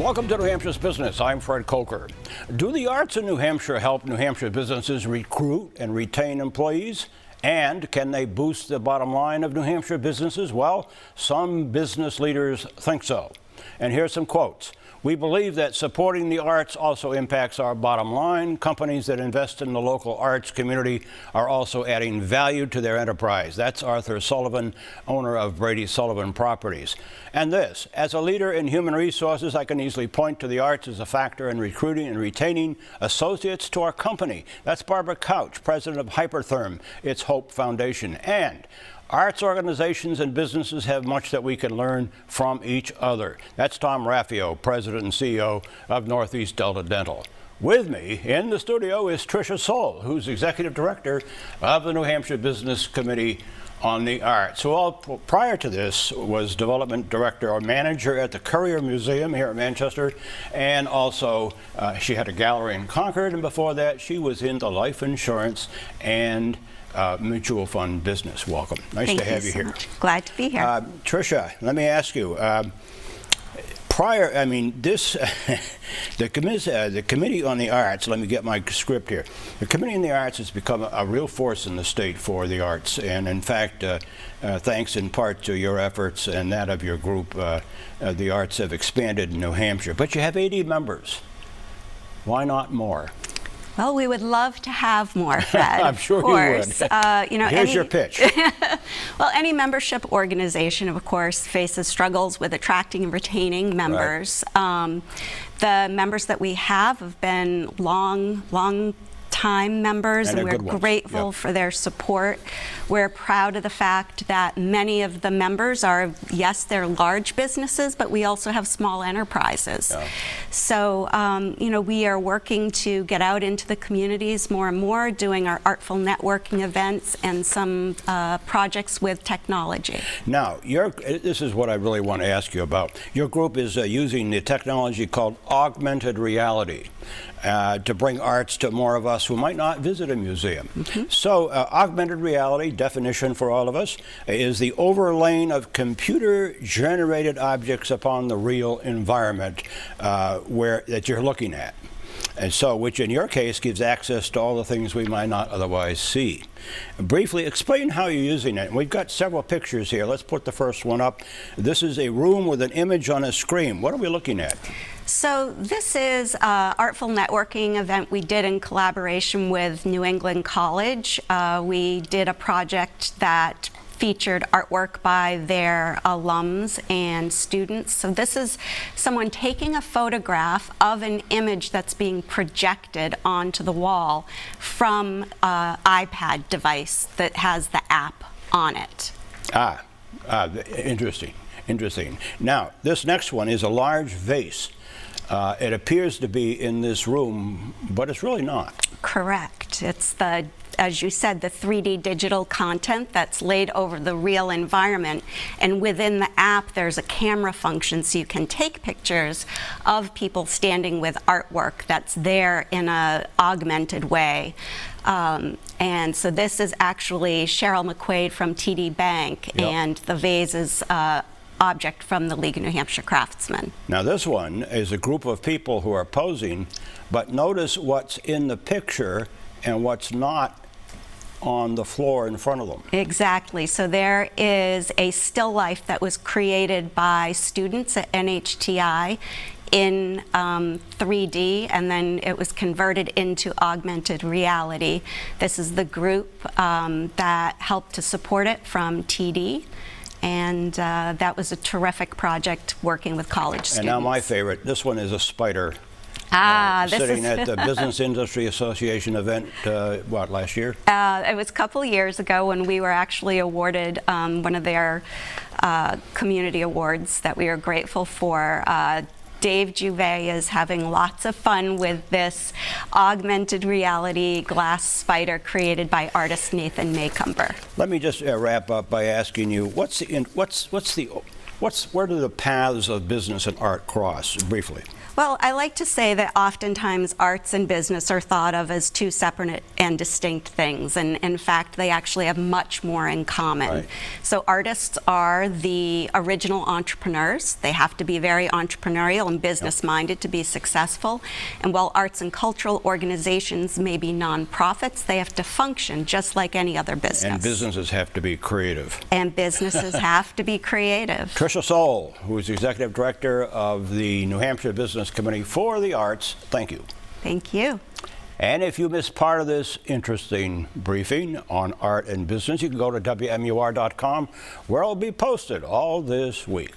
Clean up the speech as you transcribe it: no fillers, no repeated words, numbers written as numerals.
Welcome to New Hampshire's Business. I'm Fred Coker. Do the arts in New Hampshire help New Hampshire businesses recruit and retain employees? And can they boost the bottom line of New Hampshire businesses? Well, some business leaders think so. And here's some quotes. We believe that supporting the arts also impacts our bottom line. Companies that invest in the local arts community are also adding value to their enterprise. That's Arthur Sullivan, owner of Brady Sullivan Properties. And this, as a leader in human resources, I can easily point to the arts as a factor in recruiting and retaining associates to our company. That's Barbara Couch, president of Hypertherm, its Hope Foundation. And arts organizations and businesses have much that we can learn from each other. That's Tom Raffio, president and CEO of Northeast Delta Dental. With me in the studio is Tricia Sohl, who's executive director of the New Hampshire Business Committee on the Arts. So prior to this was development director or manager at the Currier Museum here in Manchester, and also she had a gallery in Concord, and before that she was in the life insurance and mutual fund business. Welcome. Nice to have you here. Glad to be here. Tricia, let me ask you, the Committee on the Arts, let me get my script here. The Committee on the Arts has become a real force in the state for the arts, and in fact, thanks in part to your efforts and that of your group, the arts have expanded in New Hampshire. But you have 80 members. Why not more? Well, we would love to have more, Fred. I'm sure you would. Here's your pitch. Well, any membership organization, of course, faces struggles with attracting and retaining members. Right. The members that we have been long-time members, and we're grateful for their support. We're proud of the fact that many of the members are, yes, they're large businesses, but we also have small enterprises. Yeah. So, we are working to get out into the communities more and more, doing our artful networking events and some projects with technology. Now, this is what I really want to ask you about. Your group is using the technology called augmented reality to bring arts to more of us who might not visit a museum. Mm-hmm. So, augmented reality, definition for all of us, is the overlaying of computer-generated objects upon the real environment that you're looking at. And so, which in your case gives access to all the things we might not otherwise see. Briefly explain how you're using it. We've got several pictures here. Let's put the first one up. This is a room with an image on a screen. What are we looking at? So this is an artful networking event we did in collaboration with New England College. We did a project that featured artwork by their alums and students. So this is someone taking a photograph of an image that's being projected onto the wall from an iPad device that has the app on it. Interesting. Now, this next one is a large vase. It appears to be in this room, but it's really not. Correct. It's as you said, the 3D digital content that's laid over the real environment. And within the app, there's a camera function, so you can take pictures of people standing with artwork that's there in an augmented way. And so this is actually Cheryl McQuaid from TD Bank, yep. And the vase is object from the League of New Hampshire Craftsmen. Now this one is a group of people who are posing, but notice what's in the picture and what's not on the floor in front of them. Exactly. So there is a still life that was created by students at NHTI in 3D, and then it was converted into augmented reality. This is the group that helped to support it from TD. And that was a terrific project working with college students. And now my favorite, this one is a spider. Sitting at the Business Industry Association event, last year? It was a couple of years ago when we were actually awarded one of their community awards that we are grateful for. Dave Juvet is having lots of fun with this augmented reality glass spider created by artist Nathan Maycumber. Let me just wrap up by asking you, where do the paths of business and art cross, briefly? Well, I like to say that oftentimes arts and business are thought of as two separate and distinct things, and in fact, they actually have much more in common. Right. So artists are the original entrepreneurs. They have to be very entrepreneurial and business-minded to be successful. And while arts and cultural organizations may be nonprofits, they have to function just like any other business. And businesses have to be creative. And businesses have to be creative. Tricia Soul, who is Executive Director of the New Hampshire Business Committee for the Arts, thank you. Thank you. And if you missed part of this interesting briefing on art and business, you can go to WMUR.com, where it'll be posted all this week.